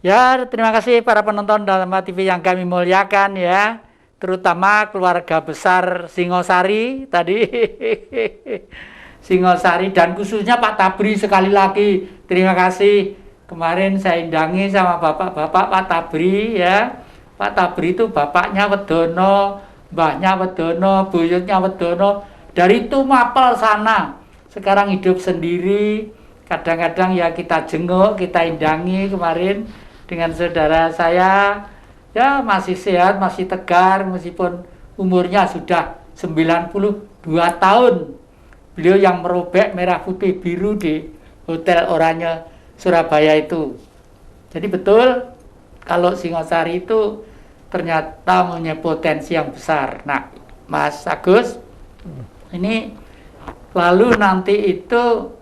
Ya, terima kasih para penonton Dharma TV yang kami muliakan ya, terutama keluarga besar Singosari tadi, Singosari dan khususnya Pak Tabri sekali lagi terima kasih. Kemarin saya undangi sama bapak-bapak Pak Tabri ya. Pak Tabri itu bapaknya Wedono, mbahnya Wedono, buyutnya Wedono, dari Tumapel sana. Sekarang hidup sendiri, kadang-kadang ya kita jenguk, kita undangi kemarin dengan saudara saya, ya masih sehat, masih tegar, meskipun umurnya sudah 92 tahun. Beliau yang merobek merah putih biru di Hotel Oranye Surabaya itu. Jadi betul, kalau Singosari itu ternyata punya potensi yang besar. Nah, Mas Agus, ini lalu nanti itu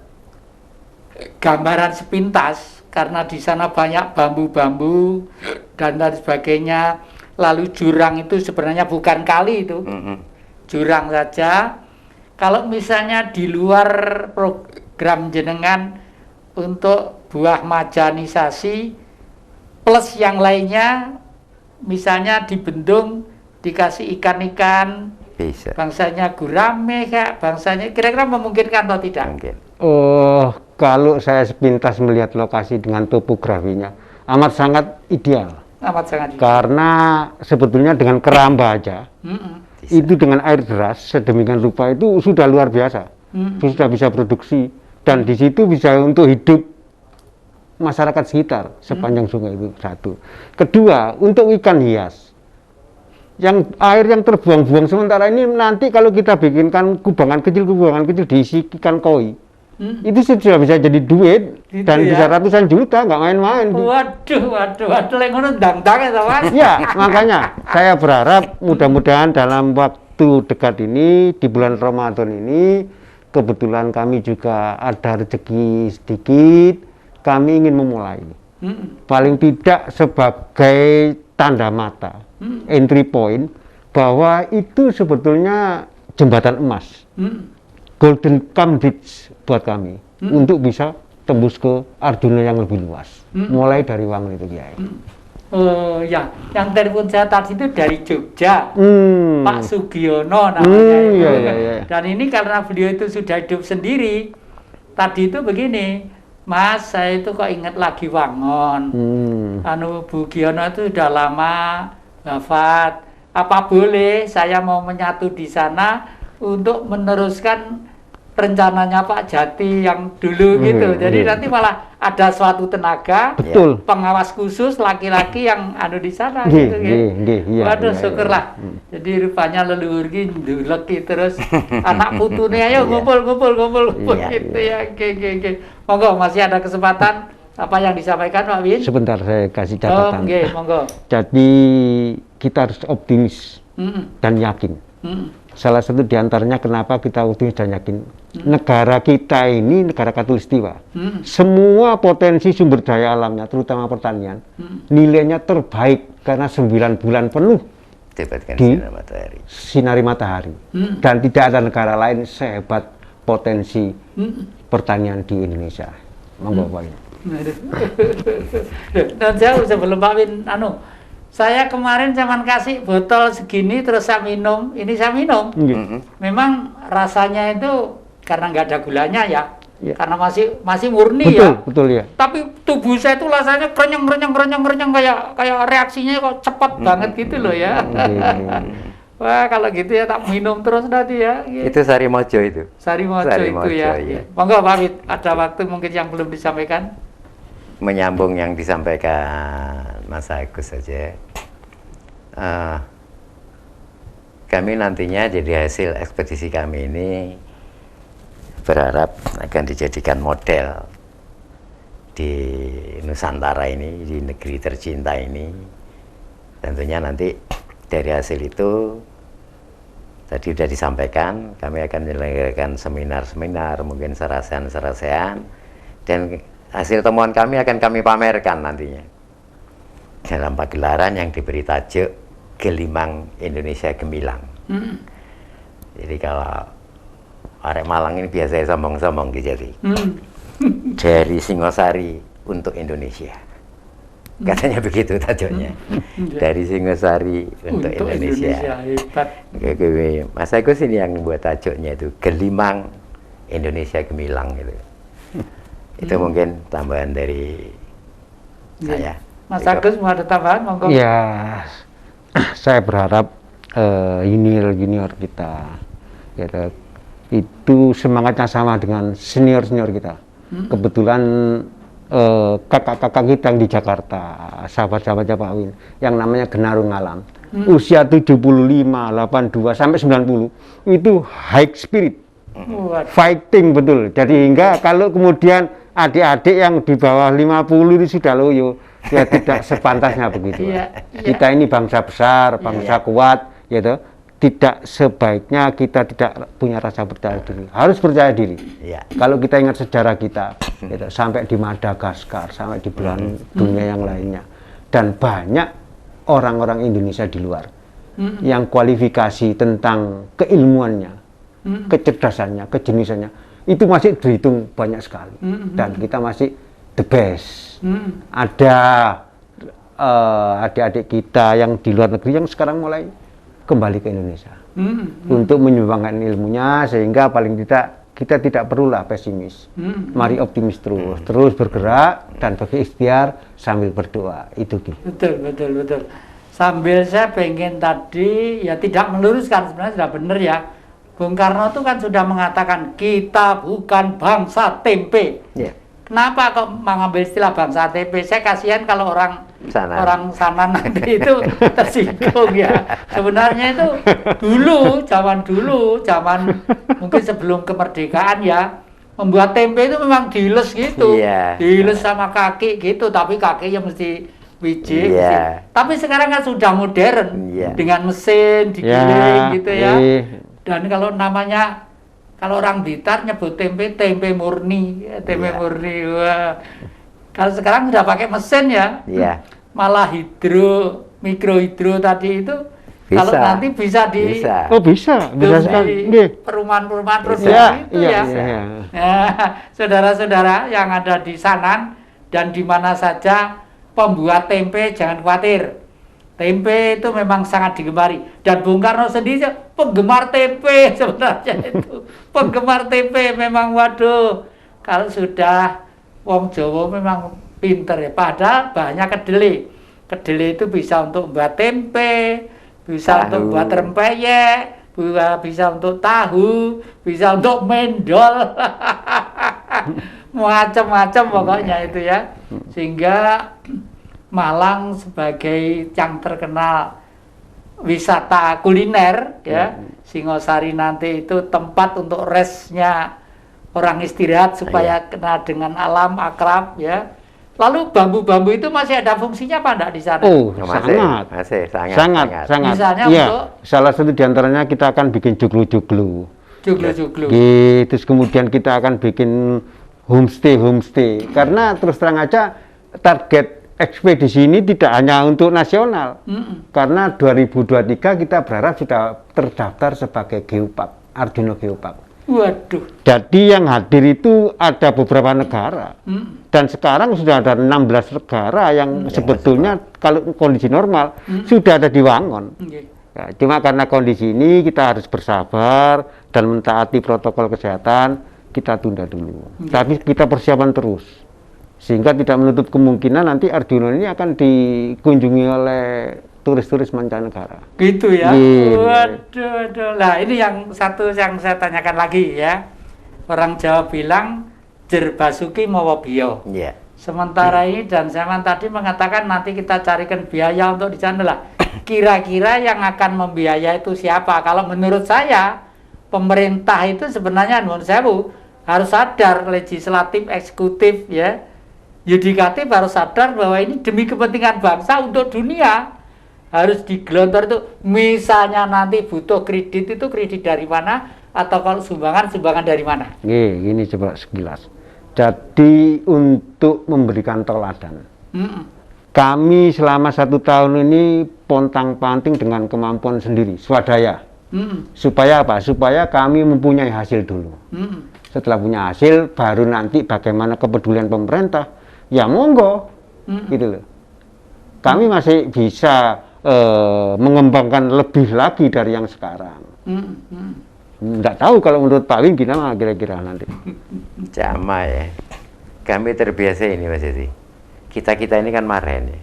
gambaran sepintas, karena di sana banyak bambu-bambu dan lain sebagainya. Lalu jurang itu sebenarnya bukan kali itu, jurang saja. Kalau misalnya di luar program jenengan untuk buah majanisasi plus yang lainnya, misalnya di bendung dikasih ikan-ikan, bisa. Bangsanya gurame kak, bangsanya kira-kira memungkinkan atau tidak? Mungkin. Oh, kalau saya sepintas melihat lokasi dengan topografinya amat sangat ideal. Amat sangat ideal. Karena sebetulnya dengan keramba aja, itu dengan air deras sedemikian rupa itu sudah luar biasa, sudah bisa produksi dan di situ bisa untuk hidup masyarakat sekitar sepanjang sungai itu satu. Kedua, untuk ikan hias. Yang air yang terbuang-buang sementara ini nanti kalau kita bikinkan kubangan kecil diisi ikan koi, itu sudah bisa jadi duit gitu dan ya? Bisa ratusan juta, nggak main-main. Waduh, yang ngono dang-dang ya Mas. Ya, makanya saya berharap mudah-mudahan dalam waktu dekat ini di bulan Ramadan ini kebetulan kami juga ada rezeki sedikit, kami ingin memulai. Paling tidak sebagai tanda mata, entry point, bahwa itu sebetulnya jembatan emas, golden come bridge buat kami, untuk bisa tembus ke Arjuna yang lebih luas, mulai dari Wangun itu Kiai. Oh ya, yang telepon saya tadi itu dari Jogja, Pak Sugiono namanya itu. Iya. Dan ini karena beliau itu sudah hidup sendiri, tadi itu begini, Mas, saya itu kok ingat lagi Wangon. Bu Giono itu udah lama wafat. Apa boleh saya mau menyatu di sana untuk meneruskan rencananya Pak Jati yang dulu gitu. Jadi nanti malah ada suatu tenaga, betul, pengawas khusus laki-laki yang di sana gitu ya. Waduh, syukurlah. Jadi rupanya leluhur nduleki terus anak putune ayo ngumpul gitu ya. Oke. Monggo masih ada kesempatan apa yang disampaikan Pak Win? Sebentar saya kasih catatan. Monggo. Jadi kita harus optimis dan yakin. Salah satu diantaranya kenapa kita optimis dan yakin, negara kita ini negara Katulistiwa, semua potensi sumber daya alamnya, terutama pertanian, nilainya terbaik karena 9 bulan penuh di sinari matahari, dan tidak ada negara lain sehebat potensi pertanian di Indonesia. Monggo Pak. Dan jauh sebelum Pak Win, saya kemarin cuman kasih botol segini terus saya minum. Ini saya minum. Memang rasanya itu karena nggak ada gulanya ya. Karena masih murni. Betul ya. Tapi tubuh saya itu rasanya kerenyang kayak reaksinya kok cepat banget gitu loh ya. Wah, kalau gitu ya tak minum terus nanti ya. Itu Sarimojo itu. Sarimojo itu ya. Monggo Pak Wid, ada waktu mungkin yang belum disampaikan. Menyambung yang disampaikan Mas Agus saja. Kami nantinya jadi hasil ekspedisi kami ini berharap akan dijadikan model di Nusantara ini, di negeri tercinta ini. Tentunya nanti dari hasil itu tadi sudah disampaikan, kami akan menyelenggarakan seminar-seminar, mungkin serasean, dan hasil temuan kami akan kami pamerkan nantinya dalam pagelaran yang diberi tajuk Gelimang Indonesia Gemilang. Jadi kalau arek Malang ini biasa sombong-sombong gitu, jadi dari Singosari untuk Indonesia. katanya begitu tajuknya. Dari Singosari untuk Indonesia. Hebat. Mas Agus ini yang buat tajuknya itu Gelimang Indonesia Gemilang gitu. Itu mungkin tambahan dari saya. Mas Agus mau ada tambahan, monggo. Ya, saya berharap junior kita gitu, itu semangatnya sama dengan senior kita. Kebetulan kakak-kakak kita yang di Jakarta, sahabat-sahabatnya Pak Win, yang namanya Genarung Alam, usia 75, 82 sampai 90 itu high spirit, fighting betul. Jadi hingga kalau kemudian adik-adik yang di bawah 50 itu sudah loyo, ya tidak sepantasnya begitu. Kita ini bangsa besar, bangsa kuat, gitu. Tidak sebaiknya kita tidak punya rasa percaya diri. Harus percaya diri. Kalau kita ingat sejarah kita, gitu, sampai di Madagaskar, sampai di belahan dunia yang lainnya, dan banyak orang-orang Indonesia di luar yang kualifikasi tentang keilmuannya, kecerdasannya, kejeniusannya, itu masih dihitung banyak sekali. Dan kita masih the best. Ada adik-adik kita yang di luar negeri yang sekarang mulai kembali ke Indonesia untuk menyumbangkan ilmunya, sehingga paling tidak kita tidak perlulah pesimis. Mari optimis terus bergerak dan berikhtiar sambil berdoa. Itu gitu. Betul. Sambil saya pengen tadi ya tidak meluruskan, sebenarnya sudah benar ya. Bung Karno itu kan sudah mengatakan kita bukan bangsa tempe. Kenapa kok mengambil istilah bangsa tempe? Saya kasihan kalau orang sana nanti itu tersinggung ya. Sebenarnya itu zaman mungkin sebelum kemerdekaan ya, membuat tempe itu memang diiles gitu, diiles sama kaki gitu, tapi kakinya mesti biji. Tapi sekarang kan sudah modern dengan mesin digiling gitu ya. Dan kalau namanya, kalau orang Blitar nyebut tempe murni, murni. Wah. Kalau sekarang sudah pakai mesin ya, malah mikrohidro tadi itu, kalau nanti bisa sekali. Perumahan-perumahan produksi itu ya. Saudara-saudara yang ada di Sanan dan di mana saja, pembuat tempe jangan khawatir. Tempe itu memang sangat digemari, dan Bung Karno sendiri penggemar tempe sebenarnya itu. Penggemar tempe memang, waduh, kalau sudah wong Jawa memang pinter ya. Padahal banyak kedelai. Kedelai itu bisa untuk membuat tempe, bisa untuk membuat rempeyek, bisa untuk tahu, bisa untuk mendol. Macam-macam pokoknya itu ya. Sehingga Malang sebagai yang terkenal wisata kuliner ya, Singosari nanti itu tempat untuk restnya orang istirahat supaya kena dengan alam, akrab ya. Lalu bambu-bambu itu masih ada fungsinya apa enggak di sana? Oh, sangat. Misalnya untuk salah satu diantaranya kita akan bikin joglo. Terus kemudian kita akan bikin homestay. Karena terus terang aja target ekspedisi ini tidak hanya untuk nasional, karena 2023 kita berharap sudah terdaftar sebagai Geopark, Arjuna Geopark. Waduh. Jadi yang hadir itu ada beberapa negara, dan sekarang sudah ada 16 negara yang sebetulnya kalau kondisi normal sudah ada di Wangon. Ya, cuma karena kondisi ini kita harus bersabar dan mentaati protokol kesehatan, kita tunda dulu. Tapi kita persiapan terus, sehingga tidak menutup kemungkinan nanti Arjuna ini akan dikunjungi oleh turis-turis mancanegara. Gitu ya. Waduh. Lah ini yang satu yang saya tanyakan lagi ya. Orang Jawa bilang jer basuki mawa biya. Sementara ini dan zaman tadi mengatakan nanti kita carikan biaya untuk di sana lah. Kira-kira yang akan membiayai itu siapa? Kalau menurut saya pemerintah itu sebenarnya menurut saya harus sadar, legislatif, eksekutif ya. Yudikatif harus sadar bahwa ini demi kepentingan bangsa untuk dunia, harus digelontor itu. Misalnya nanti butuh kredit, itu kredit dari mana, atau kalau sumbangan dari mana? Gini coba sekilas. Jadi untuk memberikan teladan, kami selama 1 tahun ini pontang-panting dengan kemampuan sendiri, swadaya. Supaya apa? Supaya kami mempunyai hasil dulu. Setelah punya hasil, baru nanti bagaimana kepedulian pemerintah. Ya monggo, gitu loh. kami masih bisa mengembangkan lebih lagi dari yang sekarang. Nggak tahu kalau menurut Pak Win gimana kira-kira nanti. Sama ya. Kami terbiasa ini Mas Yesi. Kita ini kan maren ya.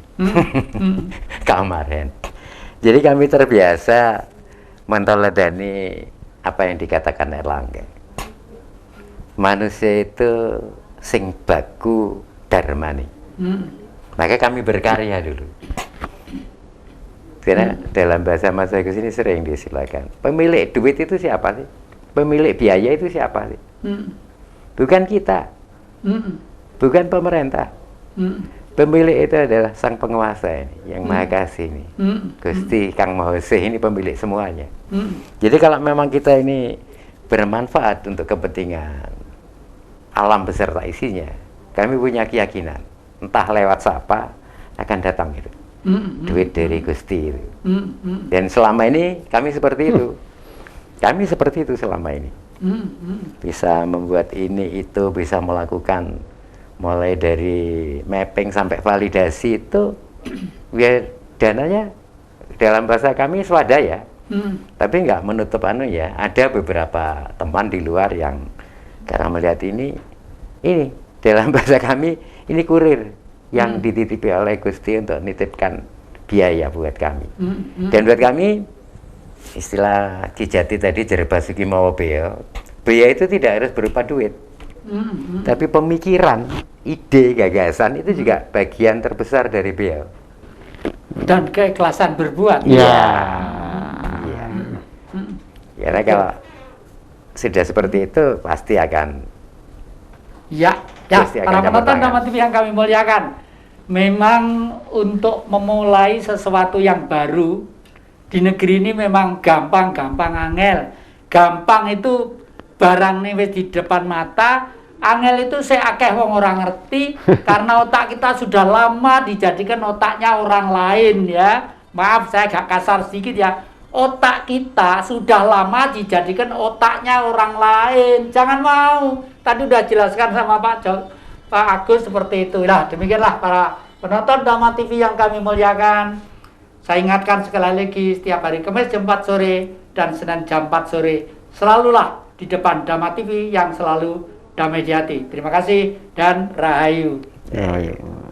Kamarin. Jadi kami terbiasa mentoledani apa yang dikatakan Erlangga. Manusia itu sing baku darmani. Maka kami berkarya dulu. Karena dalam bahasa Mas Agus ini sering disilakan. Pemilik duit itu siapa sih? Pemilik biaya itu siapa sih? Bukan kita. Bukan pemerintah. Pemilik itu adalah sang penguasa ini, yang maha kasih ini. Gusti Kang Mahose ini pemilik semuanya. Jadi kalau memang kita ini bermanfaat untuk kepentingan alam beserta isinya, kami punya keyakinan, entah lewat siapa akan datang itu. Duit dari Gusti itu. Dan selama ini kami seperti itu. Kami seperti itu selama ini. Bisa membuat ini itu, bisa melakukan mulai dari mapping sampai validasi itu ya dananya dalam bahasa kami swadaya. Tapi nggak menutup ya. Ada beberapa teman di luar yang karena melihat ini dalam bahasa kami ini kurir yang dititipi oleh Gusti untuk nitipkan biaya buat kami. Dan buat kami, istilah Ki Jati tadi Jerbasuki Mawa Beo, biaya itu tidak harus berupa duit. Tapi pemikiran, ide, gagasan itu juga bagian terbesar dari beliau. Dan keikhlasan berbuat. Ya. Karena kalau sudah seperti itu pasti akan. Ya, para penonton Dhamma TV yang kami muliakan, memang untuk memulai sesuatu yang baru di negeri ini memang gampang angel. Gampang itu barang nih di depan mata, angel itu saya akeh wong orang ngerti karena otak kita sudah lama dijadikan otaknya orang lain ya. Maaf saya agak kasar sedikit ya. Otak kita sudah lama dijadikan otaknya orang lain. Jangan mau. Tadi udah jelaskan sama Pak Agus seperti itu. Nah, demikianlah para penonton Dhamma TV yang kami muliakan. Saya ingatkan sekali lagi, setiap hari Kamis jam 4 sore dan Senin jam 4 sore. Selalulah di depan Dhamma TV yang selalu damai di hati. Terima kasih dan rahayu. Rahayu.